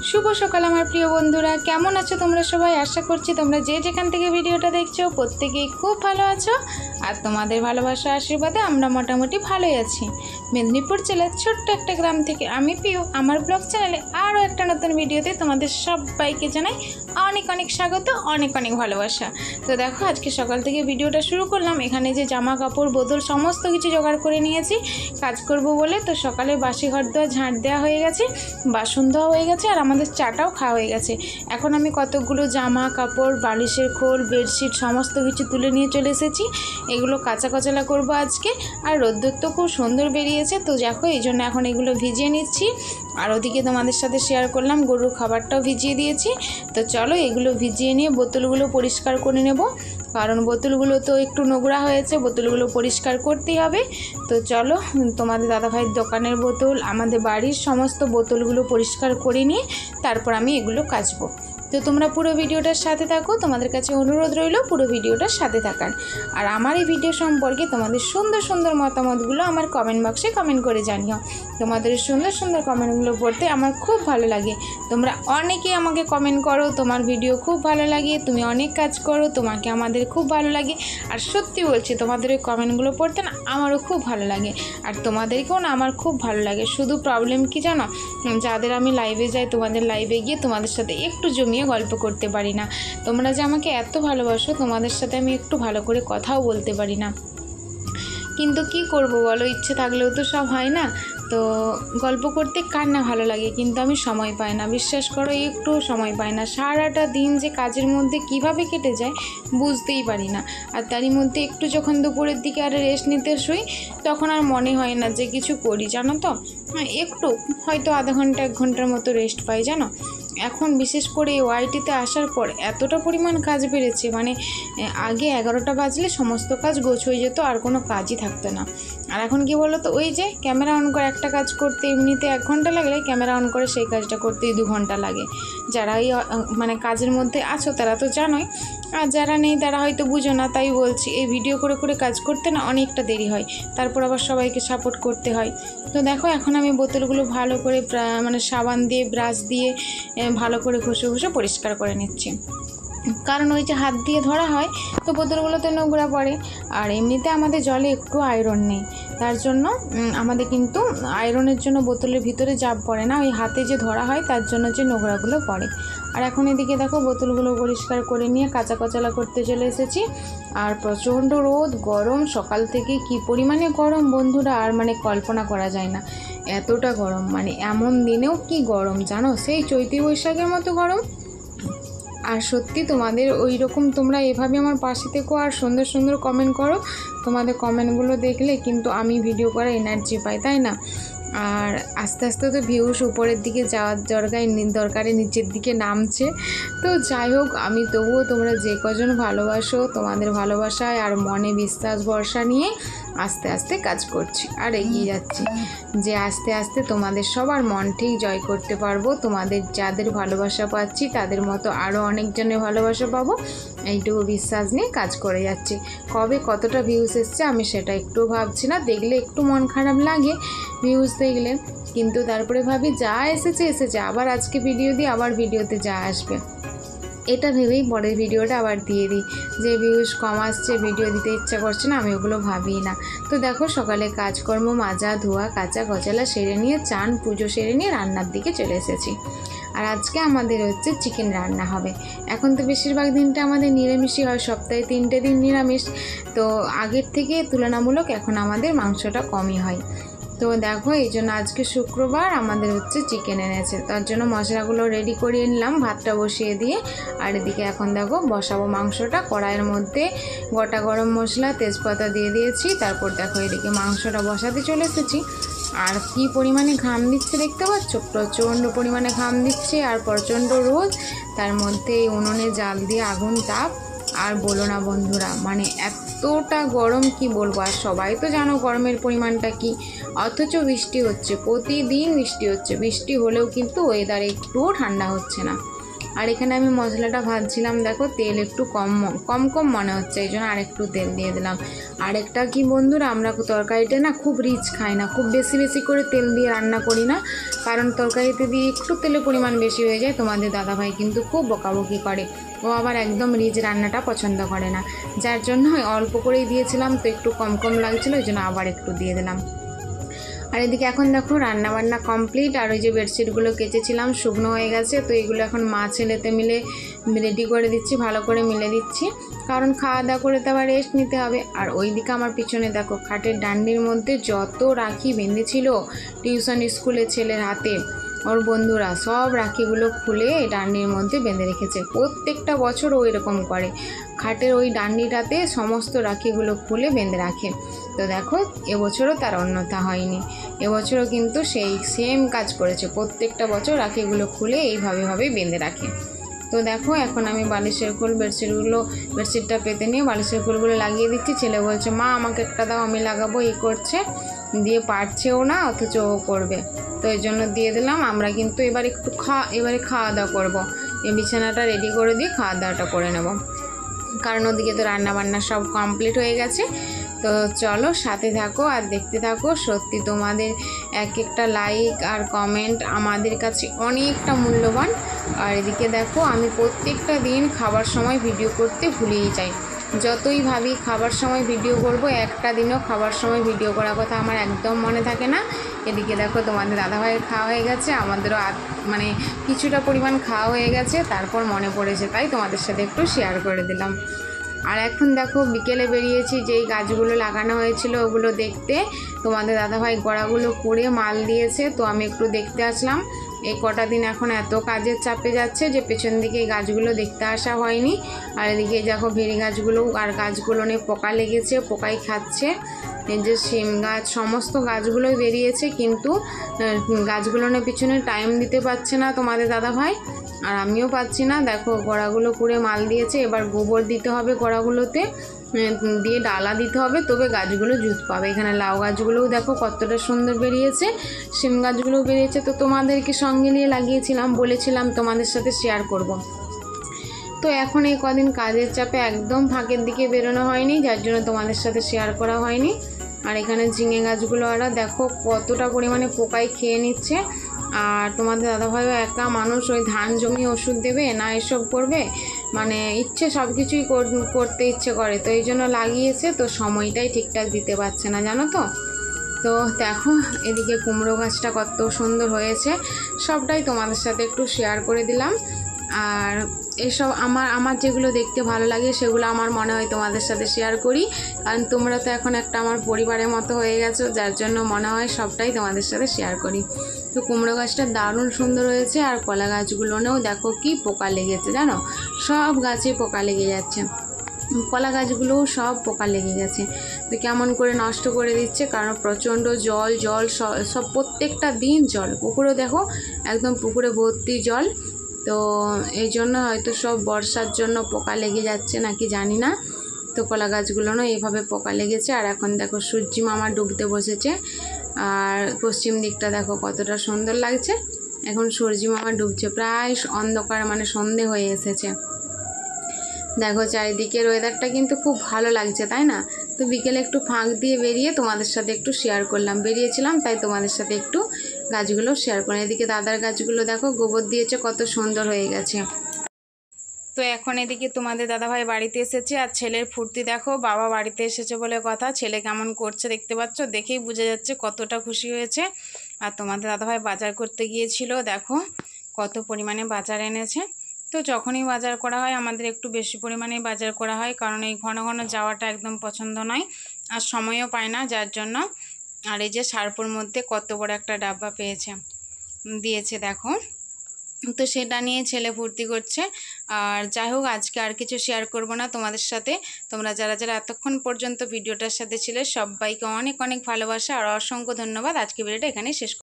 शुभ सकाल आमार प्रिय बंधुरा केमन आछो तोमरा सबाई। आशा करछि तोमरा जे जेखान थेके भिडियोटा देखछो प्रत्येकेई खूब भालो आछो और तोमादेर भालोबासा आशीर्वादे आमरा मोटामुटी भालोई आछि। मेदिनीपुर जेलार छोट्ट एकटा ग्राम थेके आमि पियु आमार ब्लग चैनेले आरो एकटा नतुन भिडियोते तोमादेर सबाइके जानाई अनेक अनेक स्वागत अनेक अनेक भालोबासा। तो देखो आज के सकाल थेके भिडियोटा शुरू करलाम। एखाने जे जामा कापड़ बोतल समस्त किछु जोगाड़ करे निয়েছি काज करब बोले। तो सकाले बासी घर दुआर झाड़ देওয়া হয়ে গেছে, বাসন ধোয়া হয়ে গেছে আর আমাদের চাটাও খাওয়া হয়ে গেছে। এখন আমি কতগুলো জামা কাপড় বালিশের খোল বেডশিট সমস্ত কিছু তুলে নিয়ে চলে এসেছি। এগুলো কাঁচা কচলা করব আজকে। আর রোদ্দুর তো খুব সুন্দর বেরিয়েছে, তো দেখো এই জন্য এখন এগুলো ভিজিয়ে নিচ্ছি। আর ওদিকে তোমাদের সাথে শেয়ার করলাম গরুর খাবারটাও ভিজিয়ে দিয়েছি। তো চলো এগুলো ভিজিয়ে নিয়ে বোতলগুলো পরিষ্কার করে নেব, কারণ বোতলগুলো তো একটু নোংরা হয়েছে, বোতলগুলো পরিষ্কার করতেই হবে। তো চলো তোমাদের দাদাভাইয়ের দোকানের বোতল আমাদের বাড়ির সমস্ত বোতলগুলো পরিষ্কার করে নিয়ে তারপর আমি এগুলো কাচবো। তো তোমরা পুরো ভিডিওটার সাথে থাকো, তোমাদের কাছে অনুরোধ রইল পুরো ভিডিওটার সাথে থাকার। আর আমার এই ভিডিও সম্পর্কে তোমাদের সুন্দর সুন্দর মতামতগুলো আমার কমেন্ট বক্সে কমেন্ট করে জানিও। তোমাদের সুন্দর সুন্দর কমেন্টগুলো পড়তে আমার খুব ভালো লাগে। তোমরা অনেকেই আমাকে কমেন্ট করো তোমার ভিডিও খুব ভালো লাগে, তুমি অনেক কাজ করো, তোমাকে আমাদের খুব ভালো লাগে। আর সত্যি বলছি তোমাদের ওই কমেন্টগুলো পড়তে না আমারও খুব ভালো লাগে, আর তোমাদেরকেও না আমার খুব ভালো লাগে। শুধু প্রবলেম কি জানো, যাদের আমি লাইভে যাই তোমাদের লাইভে গিয়ে তোমাদের সাথে একটু জমিয়ে গল্প করতে পারি না। তোমরা যে আমাকে এত ভালোবাসো তোমাদের সাথে আমি একটু ভালো করে কথাও বলতে পারি না, কিন্তু কি করব বলো, ইচ্ছে থাকলেও তো সব হয় না। তো গল্প করতে কার না ভালো লাগে, কিন্তু আমি সময় পাই না, বিশ্বাস করো একটুও সময় পাই না। সারাটা দিন যে কাজের মধ্যে কিভাবে কেটে যায় বুঝতেই পারি না। আর তারই মধ্যে একটু যখন দুপুরের দিকে আর রেস্ট নিতে শুই তখন আর মনে হয় না যে কিছু করি, জানো তো। একটু হয়তো আধা ঘন্টা 1 ঘন্টার মতো রেস্ট পাই জানো। এখন বিশেষ করে ওয়াইটিতে আসার পর এতটা পরিমাণ কাজ বেড়েছে, মানে আগে 11টা বাজলে সমস্ত কাজ গোছ হয়ে যেত, আর কোনো কাজই থাকতো না। আর এখন কি বলো তো, ওই যে ক্যামেরা অন করে একটা কাজ করতে এমনিতে 1 ঘন্টা লাগলে ক্যামেরা অন করে সেই কাজটা করতেই 2 ঘন্টা লাগে। যারা এই মানে কাজের মধ্যে আছো তারা তো জানোই, আর যারা নেই তারা হয়তো বুঝো না। তাই বলছি এই ভিডিও করে করে কাজ করতে না অনেকটা দেরি হয়, তারপর আবার সবাইকে সাপোর্ট করতে হয়। তো দেখো এখন আমি বোতলগুলো ভালো করে মানে সাবান দিয়ে ব্রাশ দিয়ে ভালো করে ঘষে ঘষে পরিষ্কার করে নিচ্ছি, কারণ ওই যে হাত দিয়ে ধরা হয় তো বোতলগুলোতে নোংরা পড়ে। আর এমনিতে আমাদের জলে একটু আয়রন নেই, তার জন্য আমাদের কিন্তু আয়রনের জন্য বোতলের ভিতরে জাব পড়ে না, ওই হাতে যে ধরা হয় তার জন্য যে নোংরাগুলো পড়ে। আর এখন এদিকে দেখো বোতলগুলো পরিষ্কার করে নিয়ে কাঁচা কচলা করতে চলে এসেছি। আর প্রচণ্ড রোদ গরম, সকাল থেকে কি পরিমাণে গরম বন্ধুরা, আর মানে কল্পনা করা যায় না এতটা গরম। মানে এমন দিনেও কি গরম জানো, সেই চৈত্র বৈশাখের মতো গরম। আর সত্যি তোমাদের ওই রকম তোমরা এভাবে আমার পাশে থেকো আর সুন্দর সুন্দর কমেন্ট করো। তোমাদের কমেন্টগুলো দেখলে কিন্তু আমি ভিডিও করার এনার্জি পাই, তাই না। আর আস্তে আস্তে তো ভিউস উপরের দিকে যাওয়ার দরকারে নিচের দিকে নামছে। তো যাই হোক, আমি তবুও তোমরা যে কজন ভালোবাসো তোমাদের ভালোবাসায় আর মনে বিশ্বাস ভরসা নিয়ে আস্তে আস্তে কাজ করছি আর এগিয়ে যাচ্ছি, যে আস্তে আস্তে তোমাদের সবার মন ঠিক জয় করতে পারবো। তোমাদের যাদের ভালোবাসা পাচ্ছি তাদের মতো আরও অনেকজনের ভালোবাসা পাবো, এইটুকু বিশ্বাস নিয়ে কাজ করে যাচ্ছি। কবে কতটা ভিউস এসছে আমি সেটা একটু ভাবছি না, দেখলে একটু মন খারাপ লাগে ভিউস দেখলে, কিন্তু তারপরে ভাবি যা এসেছে এসেছে, আবার আজকে ভিডিও দিই আবার ভিডিওতে যা আসবে এটা ভেবেই পরের ভিডিওটা আবার দিয়ে দিই। যে ভিউজ কম আসছে ভিডিও দিতে ইচ্ছা করছে না, আমি ওগুলো ভাবি না। তো দেখো সকালে কাজকর্ম মাজা ধোয়া কাঁচা কচলা সেরে নিয়ে চান পুজো সেরে নিয়ে রান্নার দিকে চলে এসেছি। আর আজকে আমাদের হচ্ছে চিকেন রান্না হবে। এখন তো বেশিরভাগ দিনটা আমাদের নিরামিষই হয়, সপ্তাহে 3টে দিন নিরামিষ। তো আগের থেকে তুলনামূলক এখন আমাদের মাংসটা কমই হয়। তো দেখো এই জন্য আজকে শুক্রবার আমাদের হচ্ছে চিকেন এনেছে, তার জন্য মশলাগুলো রেডি করিয়ে নিলাম ভাতটা বসিয়ে দিয়ে। আর এদিকে এখন দেখো বসাবো মাংসটা। কড়াইয়ের মধ্যে গোটা গরম মশলা তেজপাতা দিয়ে দিয়েছি, তারপর দেখো এদিকে মাংসটা বসাতে চলে এসেছি। আর কি পরিমাণে ঘাম দিচ্ছে দেখতে পাচ্ছ, প্রচণ্ড পরিমাণে ঘাম দিচ্ছে আর প্রচণ্ড রোদ, তার মধ্যে উনুনে জাল দিয়ে আগুন তাপ। আর বলো না বন্ধুরা, মানে এতটা গরম কি বলবো। আর সবাই তো জানো গরমের পরিমাণটা কি, অথচ বৃষ্টি হচ্ছে, প্রতিদিন বৃষ্টি হচ্ছে, বৃষ্টি হলেও কিন্তু ওয়েদার একটুও ঠান্ডা হচ্ছে না। আর এখানে আমি মশলাটা ভাজছিলাম, দেখো তেল একটু কম কম মনে হচ্ছে, এই জন্য আরেকটু তেল দিয়ে দিলাম। আরেকটা কি বন্ধুরা, আমরা তরকারিতে না খুব রিচ খাই না, খুব বেশি করে তেল দিয়ে রান্না করি না, কারণ তরকারিতে দিয়ে একটু তেলের পরিমাণ বেশি হয়ে যায়। তোমাদের দাদাভাই কিন্তু খুব বকাবকি করে, ও আবার একদম রিচ রান্নাটা পছন্দ করে না, যার জন্য অল্প করেই দিয়েছিলাম, তো একটু কম লাগছিলো, ওই জন্য আবার একটু দিয়ে দিলাম। আর এদিকে এখন দেখো রান্নাবান্না কমপ্লিট, আর ওই যে বেডশিটগুলো কেচেছিলাম শুকনো হয়ে গেছে, তো এগুলো এখন মা ছেলেতে মিলে রেডি করে দিচ্ছি, ভালো করে মিলে দিচ্ছি, কারণ খাওয়া দাওয়া করে তো আবার রেস্ট নিতে হবে। আর ওইদিকে আমার পিছনে দেখো খাটের ডান্ডির মধ্যে যত রাখি বেঁধেছিল টিউশন স্কুলে ছেলের হাতে, ওর বন্ধুরা সব রাখিগুলো খুলে এই ডান্ডির মধ্যে বেঁধে রেখেছে। প্রত্যেকটা বছর ও এরকম করে, খাটের ওই ডান্ডিটাতে সমস্ত রাখিগুলো খুলে বেঁধে রাখে। তো দেখো এবছরও তার অন্যথা হয়নি, এবছরও কিন্তু সেই সেম কাজ করেছে, প্রত্যেকটা বছর রাখিগুলো খুলে এইভাবেই বেঁধে রাখে। তো দেখো এখন আমি বালিশের খোল বেডশিটটা পেতে নিয়ে বালিশের খোলগুলো লাগিয়ে দিচ্ছি। ছেলে বলছে মা আমাকে একটা দাও, আমি লাগাবো, এই করছে, দিয়ে পারছেও না, অথচ ও করবে, তো এই জন্য দিয়ে দিলাম। আমরা কিন্তু এবারে খাওয়া দাওয়া করবো, এই বিছানাটা রেডি করে দিয়ে খাওয়া দাওয়াটা করে নেব, কারণ ওদিকে তো রান্নাবান্না সব কমপ্লিট হয়ে গেছে। তো চলো সাথে থাকো আর দেখতে থাকো। সত্যি তোমাদের এক একটা লাইক আর কমেন্ট আমাদের কাছে অনেকটা মূল্যবান। আর এদিকে দেখো আমি প্রত্যেকটা দিন খাবার সময় ভিডিও করতে ভুলেই যাই, যতই ভাবি খাবার সময় ভিডিও করব, একটা দিনও খাবার সময় ভিডিও করার কথা আমার একদম মনে থাকে না। এদিকে দেখো তোমাদের দাদাভাইয়ের খাওয়া হয়ে গেছে, আমাদেরও মানে কিছুটা পরিমাণ খাওয়া হয়ে গেছে, তারপর মনে পড়েছে, তাই তোমাদের সাথে একটু শেয়ার করে দিলাম। আর এখন দেখো বিকেলে বেরিয়েছি, যেই গাছগুলো লাগানো হয়েছিল ওগুলো দেখতে, তোমাদের দাদাভাই গোড়াগুলো করে মাল দিয়েছে, তো আমি একটু দেখতে আসলাম। এই কটা দিন এখন এত কাজের চাপে যাচ্ছে যে পেছন দিকে এই গাছগুলো দেখতে আসা হয়নি। আর এদিকে দেখো ভেড়ি গাছগুলো আর গাছগুলো নিয়ে পোকা লেগেছে, পোকাই খাচ্ছে। এই যে শিম গাছ সমস্ত গাছগুলোই বেরিয়েছে, কিন্তু গাছগুলো নিয়ে পিছনে টাইম দিতে পারছে না তোমাদের দাদাভাই, আর আমিও পাচ্ছি না। দেখো গোড়াগুলো পুড়ে মাল দিয়েছে, এবার গোবর দিতে হবে গোড়াগুলোতে, দিয়ে ডালা দিতে হবে, তবে গাছগুলো জুত পাবে। এখানে লাউ গাছগুলোও দেখো কতটা সুন্দর বেরিয়েছে, শিম গাছগুলোও বেরিয়েছে, তো তোমাদেরকে সঙ্গে নিয়ে লাগিয়েছিলাম, বলেছিলাম তোমাদের সাথে শেয়ার করব। তো এখন এই কদিন কাজের চাপে একদম ফাঁকের দিকে বেরোনো হয়নি, যার জন্য তোমাদের সাথে শেয়ার করা হয়নি। আর এখানে ঝিঙে গাছগুলো আরও দেখো কতটা পরিমাণে পোকায় খেয়ে নিচ্ছে। আর তোমাদের দাদাভাইও একা মানুষ, ওই ধান জমি ওষুধ দেবে না এসব করবে, মানে সব কিছুই করতে ইচ্ছে করে, তো এই জন্য লাগিয়েছে, তো সময়টাই ঠিকঠাক দিতে পারছে না, জানো তো। তো দেখো এদিকে কুমড়ো গাছটা কত সুন্দর হয়েছে, সবটাই তোমাদের সাথে একটু শেয়ার করে দিলাম। আর এসব আমার যেগুলো দেখতে ভালো লাগে সেগুলো আমার মনে হয় তোমাদের সাথে শেয়ার করি, কারণ তোমরা তো এখন একটা আমার পরিবারের মতো হয়ে গেছো, যার জন্য মনে হয় সবটাই তোমাদের সাথে শেয়ার করি। তো কুমড়ো গাছটা দারুণ সুন্দর হয়েছে, আর কলা গাছগুলোনেও দেখো কি পোকা লেগেছে, জানো, সব গাছে পোকা লেগে যাচ্ছে, কলা গাছগুলোও সব পোকা লেগে গেছে। তো কেমন করে নষ্ট করে দিচ্ছে, কারণ প্রচণ্ড জল সব প্রত্যেকটা দিন জল, পুকুরেও দেখো একদম পুকুরে ভর্তি জল, তো এই জন্য হয়তো সব বর্ষার জন্য পোকা লেগে যাচ্ছে নাকি জানি না। তো কলা গাছগুলোও এইভাবে পোকা লেগেছে। আর এখন দেখো সূর্যি মামা ডুবতে বসেছে, আর পশ্চিম দিকটা দেখো কতটা সুন্দর লাগছে, এখন সূর্যি মামা ডুবছে, প্রায় অন্ধকার মানে সন্ধে হয়ে এসেছে। দেখো চারিদিকের ওয়েদারটা কিন্তু খুব ভালো লাগছে, তাই না। তো বিকেলে একটু ফাঁক দিয়ে বেরিয়ে তোমাদের সাথে একটু শেয়ার করলাম, বেরিয়েছিলাম তাই তোমাদের সাথে একটু গাছগুলো শেয়ার করলাম। এদিকে দাদার গাছগুলো দেখো গোবর দিয়েছে, কত সুন্দর হয়ে গেছে। তো এখন এদিকে তোমাদের দাদাভাই বাড়িতে এসেছে, আর ছেলের ফুর্তি দেখো, বাবা বাড়িতে এসেছে বলে কথা, ছেলে কেমন করছে দেখতে পাচ্ছ, দেখেই বোঝা যাচ্ছে কতটা খুশি হয়েছে। আর তোমাদের দাদাভাই বাজার করতে গিয়েছিল, দেখো কত পরিমাণে বাজার এনেছে। তো যখনই বাজার করা হয় আমাদের একটু বেশি পরিমাণেই বাজার করা হয়, কারণ এই ঘন ঘন যাওয়াটা একদম পছন্দ নয়, আর সময়ও পায় না, যার জন্য। আর এই যে সার্পুর মধ্যে কত বড় একটা ডাব্বা দিয়েছে দেখো, তো সেটা নিয়ে ছেলে ফুর্তি করছে। আর যাই হোক আজকে আর কিছু শেয়ার করব না তোমাদের সাথে, তোমরা যারা এতক্ষণ পর্যন্ত ভিডিওটার সাথে ছিলে সবাইকে অনেক অনেক ভালোবাসা আর অসংখ্য ধন্যবাদ। আজকে ভিডিওটা এখানেই শেষ